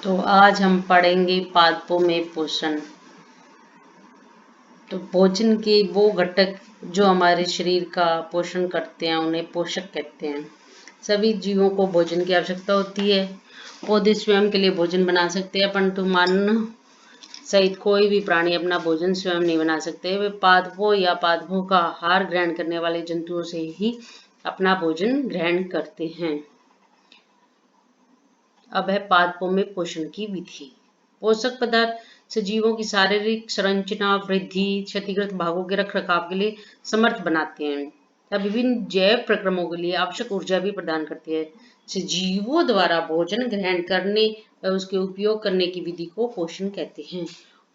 तो आज हम पढ़ेंगे पादपों में पोषण। तो भोजन के वो घटक जो हमारे शरीर का पोषण करते हैं उन्हें पोषक कहते हैं। सभी जीवों को भोजन की आवश्यकता होती है। पौधे स्वयं के लिए भोजन बना सकते हैं, परंतु मानव सहित कोई भी प्राणी अपना भोजन स्वयं नहीं बना सकते। वे पादपों या पादपों का आहार ग्रहण करने वाले जंतुओं से ही अपना भोजन ग्रहण करते हैं। अब है पादपों में पोषण की विधि। पोषक पदार्थ सजीवों की शारीरिक संरचना, वृद्धि, क्षतिग्रस्त भागों के रखरखाव के लिए समर्थ बनाते हैं तथा विभिन्न जैव प्रक्रमों के लिए आवश्यक ऊर्जा भी प्रदान करते हैं। सजीवों द्वारा भोजन ग्रहण करने व उसके उपयोग करने की विधि को पोषण कहते हैं।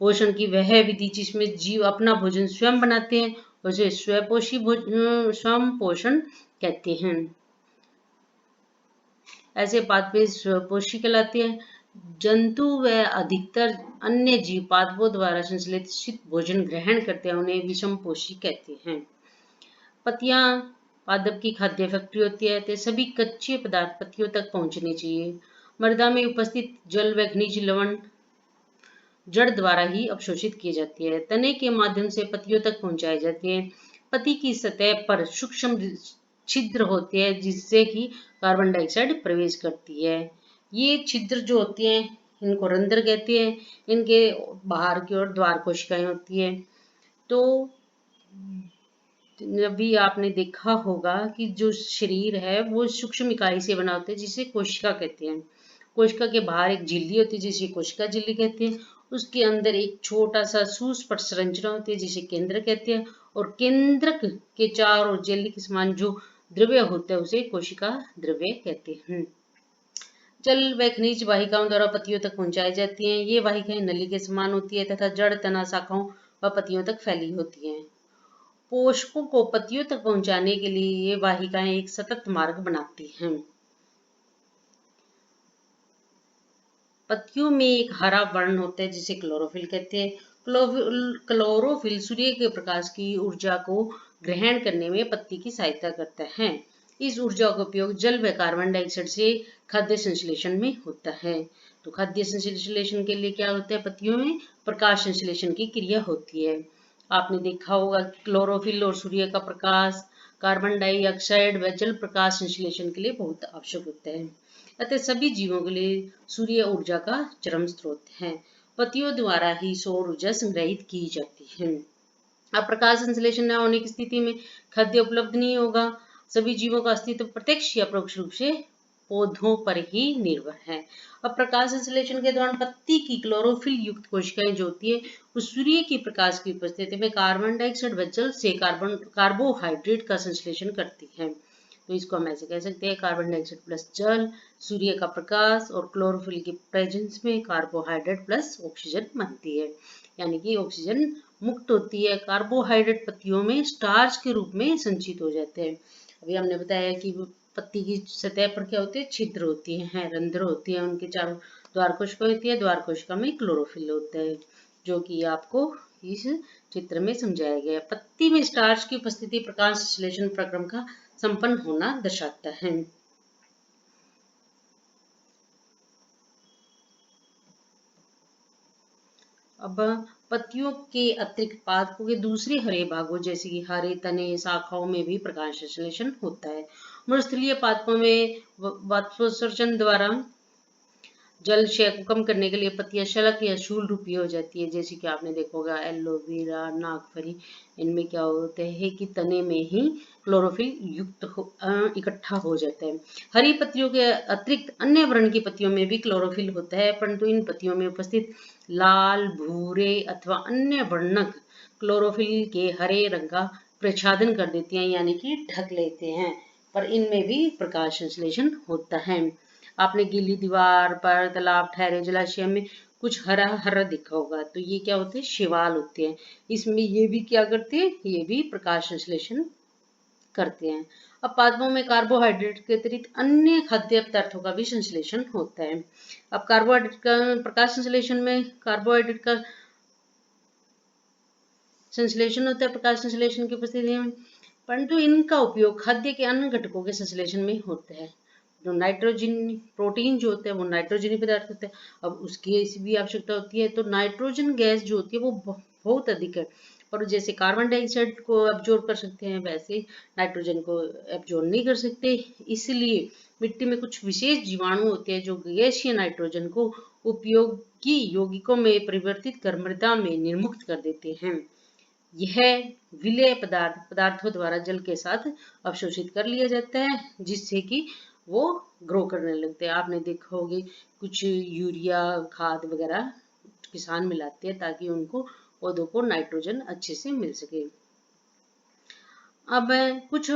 पोषण की वह विधि जिसमें जीव अपना भोजन स्वयं बनाते हैं उसे स्वयं पोषण कहते हैं। ऐसे पादप स्वपोषी कहलाते हैं। जंतु व अधिकतर अन्य जीव पादपों द्वारा संश्लेषित भोजन ग्रहण करते हैं, उन्हें विषमपोषी कहते हैं। पत्तियां पादप की खाद्य फैक्ट्री होती है, तो सभी कच्चे पदार्थ पत्तियों तक पहुंचने चाहिए। मृदा में उपस्थित जल व खनिज लवण जड़ द्वारा ही अवशोषित किए जाते हैं, तने के माध्यम से पत्तियों तक पहुंचाए जाते हैं। पत्ती की सतह पर सूक्ष्म छिद्र होते हैं जिससे कि कार्बन डाइऑक्साइड प्रवेश करती है। ये छिद्र जो होते हैं इनको रंध्र कहते हैं। इनके बाहर की ओर द्वार कोशिकाएं होती है। तो अभी आपने देखा होगा कि जो शरीर है वो सूक्ष्म इकाई से बना होता है जिसे कोशिका कहते हैं। कोशिका के बाहर एक झिल्ली होती है जिसे कोशिका झिल्ली कहते हैं। उसके अंदर एक छोटा सा सुस्पष्ट संरचना होती है जिसे केंद्र कहते हैं, और केंद्रक के चारों ओर जेली के समान जो द्रव्य होता है उसे कोशिका द्रव्य कहते हैं। जल व खनिज वाहिकाओं द्वारा पत्तियों तक पहुंचाई जाती हैं। ये वाहिकाएं नली के समान होती है तथा जड़, तना, शाखाओं व पत्तियों तक फैली होती हैं। पोषकों को पत्तियों तक पहुंचाने के लिए ये वाहिकाएं एक सतत मार्ग बनाती हैं। पत्तियों में एक हरा वर्ण होता है जिसे क्लोरोफिल कहते हैं। क्लोरोफिल सूर्य के प्रकाश की ऊर्जा को ग्रहण करने में पत्ती की सहायता करता है। इस ऊर्जा का उपयोग जल व कार्बन डाइऑक्साइड से खाद्य संश्लेषण में होता है। तो खाद्य संश्लेषण के लिए क्या होता है, पत्तियों में प्रकाश संश्लेषण की क्रिया होती है। आपने देखा होगा क्लोरोफिल और सूर्य का प्रकाश कार्बन डाइऑक्साइड व जल प्रकाश संश्लेषण के लिए बहुत आवश्यक होता है। अतः सभी जीवों के लिए सूर्य ऊर्जा का चरम स्रोत है। पत्तियों द्वारा ही सौर ऊर्जा संग्रहित की जाती है। अब प्रकाश संश्लेषण न होने की स्थिति में खाद्य उपलब्ध नहीं होगा। सभी जीवों का अस्तित्व प्रत्यक्ष या परोक्ष रूप से पौधों पर ही निर्भर है। अब प्रकाश संश्लेषण के दौरान पत्ती की क्लोरोफिल युक्त कोशिकाएं जो होती है वो सूर्य की प्रकाश की उपस्थिति में कार्बन डाइऑक्साइड व जल से कार्बोहाइड्रेट का संश्लेषण करती है। तो इसको हम ऐसे कह सकते हैं, कार्बन डाइऑक्साइड प्लस जल, सूर्य का प्रकाश और क्लोरोफिल के प्रेजेंस में कार्बोहाइड्रेट प्लस ऑक्सीजन बनती है, यानी कि ऑक्सीजन मुक्त होती है। कार्बोहाइड्रेट पत्तियों में स्टार्च के रूप में संचित हो जाते हैं। अभी हमने बताया कि पत्ती की सतह पर क्या होते हैं, छिद्र होती हैं, रंध्र होती है, उनके चारों द्वार कोशिका होती है। द्वार कोशिका में क्लोरोफिल होता है जो कि आपको इस चित्र में समझाया गया है। पत्ती में स्टार्च की उपस्थिति प्रकाश संश्लेषण प्रक्रम का संपन्न होना दर्शाता है। अब पत्तियों के अतिरिक्त पादपों के दूसरे हरे भागों जैसे कि हरे तने, शाखाओं में भी प्रकाश संश्लेषण होता है। मृस्थलीय पादपों में वाष्पोत्सर्जन द्वारा जल क्षय को कम करने के लिए पत्तियां शलक या शूल रूपी हो जाती है, जैसे कि आपने देखा होगा एलोवेरा, नागफनी, इनमें क्या होता है कि तने में ही क्लोरोफिल युक्त इकट्ठा हो जाता है। हरी पत्तियों के अतिरिक्त अन्य वर्ण की पत्तियों में भी क्लोरोफिल होता है, परंतु इन पत्तियों में उपस्थित लाल, भूरे अथवा अन्य वर्णक क्लोरोफिल के हरे रंग का प्रच्छादन कर देते हैं, यानी कि ढक लेते हैं, पर इनमें भी प्रकाश संश्लेषण होता है। आपने गीली दीवार पर, तालाब, ठहरे जलाशय में कुछ हरा हरा दिखा होगा, तो ये क्या होते हैं, शैवाल होते हैं। इसमें ये भी क्या करते हैं, ये भी प्रकाश संश्लेषण करते हैं। अब पादपों में कार्बोहाइड्रेट के अतिरिक्त अन्य खाद्य पदार्थों का भी संश्लेषण होता है। अब कार्बोहाइड्रेट का प्रकाश संश्लेषण में कार्बोहाइड्रेट का संश्लेषण होता है प्रकाश संश्लेषण की उपस्थिति में, परंतु इनका उपयोग खाद्य के अन्य घटकों के संश्लेषण में होता है। तो नाइट्रोजन प्रोटीन जो होता है वो नाइट्रोजनी पदार्थ होता है। अब उसकी भी आवश्यकता होती है, तो नाइट्रोजन गैस जो होती है वो बहुत अधिक है, पर जैसे कार्बन डाइऑक्साइड को एब्जॉर्ब कर सकते हैं वैसे नाइट्रोजन को एब्जॉर्ब नहीं कर सकते। इसलिए मिट्टी में कुछ विशेष जीवाणु होते हैं जो गैसीय नाइट्रोजन को उपयोगी यौगिकों में परिवर्तित कर मृदा में निर्मुक्त कर देते हैं। यह विलेय पदार्थों द्वारा जल के साथ अवशोषित कर लिया जाता है, जिससे कि वो ग्रो करने लगते हैं। आपने देखा होगा कुछ यूरिया खाद वगैरह किसान मिलाते हैं ताकि उनको पौधों को नाइट्रोजन अच्छे से मिल सके। अब कुछ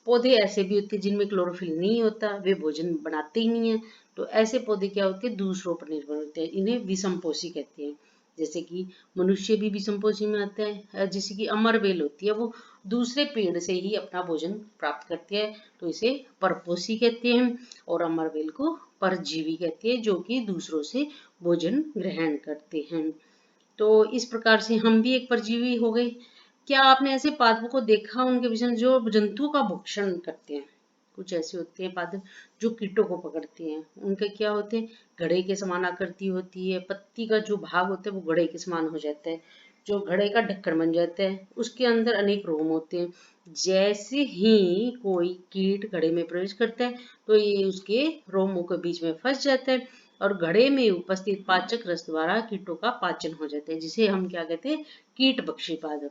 पौधे ऐसे भी होते हैं जिनमें क्लोरोफिल नहीं होता, वे भोजन बनाते ही नहीं है। तो ऐसे पौधे क्या होते हैं, दूसरों पर निर्भर होते हैं, इन्हें विषमपोषी कहते हैं। जैसे कि मनुष्य भी विषमपोषी में आता है। जैसे कि अमरबेल होती है, वो दूसरे पेड़ से ही अपना भोजन प्राप्त करती है, तो इसे परपोषी कहते हैं। और अमरबेल को परजीवी कहते हैं, जो कि दूसरों से भोजन ग्रहण करते हैं। तो इस प्रकार से हम भी एक परजीवी हो गए। क्या आपने ऐसे पादपों को देखा उनके विषय में जो जंतुओं का भक्षण करते हैं? कुछ ऐसे होते हैं पादप जो कीटों को पकड़ते हैं। उनके क्या होते हैं, घड़े के समान आकृति होती है, पत्ती का जो भाग होता है वो घड़े के समान हो जाता है, जो घड़े का ढक्कन बन जाता है, उसके अंदर अनेक रोम होते हैं। जैसे ही कोई कीट घड़े में प्रवेश करता है तो ये उसके रोमों के बीच में फंस जाता है और घड़े में उपस्थित पाचक रस द्वारा कीटों का पाचन हो जाता है, जिसे हम क्या कहते हैं, कीट भक्षी पादप,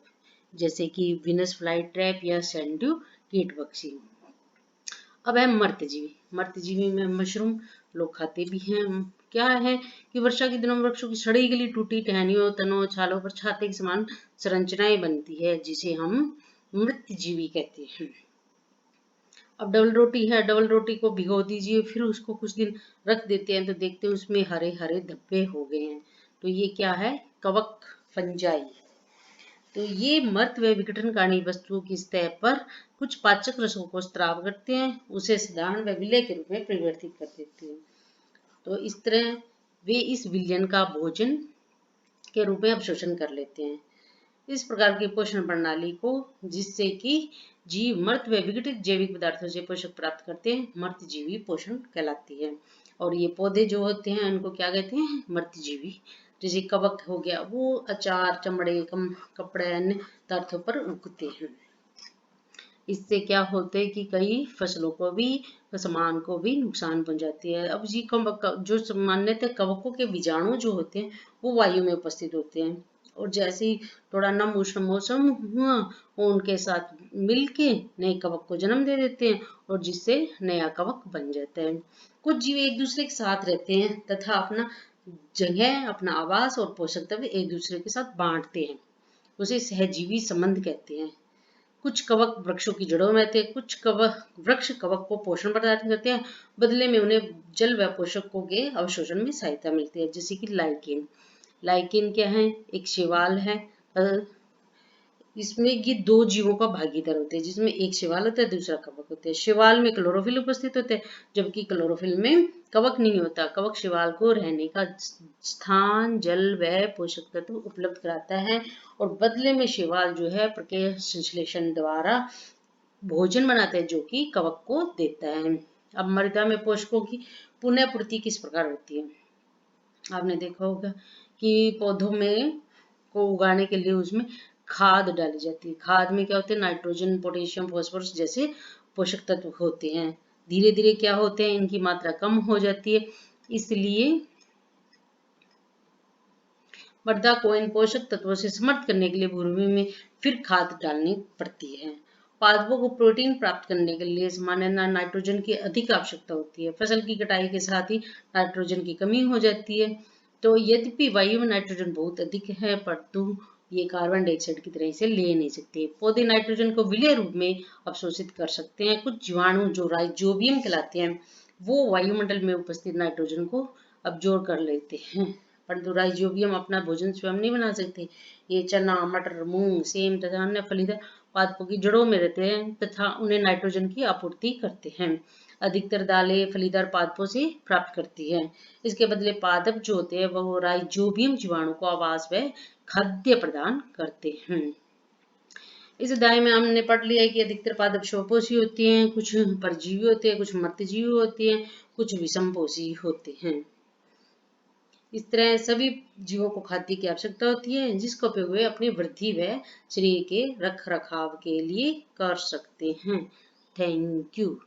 जैसे कि विनस फ्लाई ट्रैप या सैंड्यू कीट भक्षी। अब है मर्त्यजीवी। मर्त्यजीवी में मशरूम लोग खाते भी हैं। क्या है कि वर्षा के दिनों में वृक्षों की सड़ी गली टूटी टहनियों तनों छालों पर छाते के समान संरचनाएं बनती है, जिसे हम मृत्यजीवी कहते हैं। अब डबल रोटी है, डबल रोटी को भिगो दीजिए, फिर उसको कुछ दिन रख देते हैं तो देखते हैं उसमें हरे हरे धब्बे हो गए हैं। तो ये क्या है, कवक फंजाई। तो ये मर्त व विघटनकारी वस्तुओं की सतह पर कुछ पाचक रसों को स्राव करते हैं, उसे साधारण व विलय के रूप में परिवर्तित कर देते हैं। तो इस तरह वे इस विलयन का भोजन के रूप में अवशोषण कर लेते हैं। इस प्रकार की पोषण प्रणाली को, जिससे कि जीव मर्त व विघटित जैविक पदार्थों से पोषक प्राप्त करते हैं, मर्तजीवी पोषण कहलाती है। और ये पौधे जो होते हैं उनको क्या कहते हैं, मर्तजीवी। जैसे कवक हो गया, वो अचार चमड़े कपड़े अन्य पदार्थों पर उगते हैं। इससे क्या होते है कि कई फसलों को भी, सामान को भी नुकसान पहुंचाती है। अब जी जो सामान्यतः कवकों के बीजाणु जो होते हैं वो वायु में उपस्थित होते हैं, और जैसे ही थोड़ा नम उष्ण मौसम हुआ वो उनके साथ मिलके नए कवक को जन्म दे देते हैं, और जिससे नया कवक बन जाता है। कुछ जीव एक दूसरे के साथ रहते हैं तथा अपना जगह, अपना आवास और पोषक तत्व एक दूसरे के साथ बांटते हैं, उसे सहजीवी संबंध कहते हैं। कुछ कवक वृक्षों की जड़ों में रहते हैं, कुछ कवक वृक्ष कवक को पोषण प्रदान करते हैं, बदले में उन्हें जल व पोषकों के अवशोषण में सहायता मिलती है। जैसे कि लाइकेन। लाइकेन क्या है, एक शैवाल है। इसमें ये दो जीवों का भागीदार होते हैं, जिसमें एक शैवाल होता है, दूसरा कवक होता है। शैवाल में क्लोरोफिल उपस्थित होते हैं, जबकि क्लोरोफिल में कवक नहीं होता। कवक शैवाल को रहने का स्थान, जल व पोषक तत्व उपलब्ध कराता है, और बदले में शैवाल जो है प्रक्रिया संश्लेषण द्वारा भोजन बनाता है, जो कि कवक को देता है। अब मृदा में पोषकों की पुनः पूर्ति किस प्रकार होती है? आपने देखा होगा कि पौधों में को उगाने के लिए उसमें खाद डाली जाती है। खाद में क्या होते हैं, नाइट्रोजन, पोटेशियम, फास्फोरस जैसे पोषक तत्व होते हैं। धीरे धीरे क्या होते हैं, इनकी मात्रा कम हो जाती है, इसलिए मृदा को इन पोषक तत्वों से समृद्ध करने के लिए भूमि में फिर खाद डालनी पड़ती है। पादपों को प्रोटीन प्राप्त करने के लिए सामान्य नाइट्रोजन की अधिक आवश्यकता होती है। फसल की कटाई के साथ ही नाइट्रोजन की कमी हो जाती है। तो यद्यपि वायु में नाइट्रोजन बहुत अधिक है, परंतु ये कार्बन डाइऑक्साइड की तरह इसे ले नहीं सकते। पौधे नाइट्रोजन को विलेय रूप में अवशोषित कर सकते हैं। कुछ जीवाणु जो राइजोबियम कहलाते हैं, वो वायुमंडल में उपस्थित नाइट्रोजन को अब्जॉर्ब कर लेते हैं, परंतु राइजोबियम अपना भोजन स्वयं नहीं बना सकते। ये चना, मटर, मूंग, सेम तथा अन्य फलीदार पादपों की जड़ों में रहते हैं तथा उन्हें नाइट्रोजन की आपूर्ति करते हैं। अधिकतर दालें फलीदार पादपों से प्राप्त करती है। इसके बदले पादप जो होते हैं वह राइजोबियम जीवाणु को आवास व खाद्य प्रदान करते हैं। इस अध्याय में हमने पढ़ लिया है कि अधिकतर पादप स्वपोषी होती हैं, कुछ परजीवी होते हैं, कुछ मर्तजीवी होती हैं, कुछ विषमपोषी होते हैं। इस तरह सभी जीवों को खाद्य की आवश्यकता होती है, जिसका उपयोग वे अपनी वृद्धि व शरीर के रख रखाव के लिए कर सकते हैं। Thank you.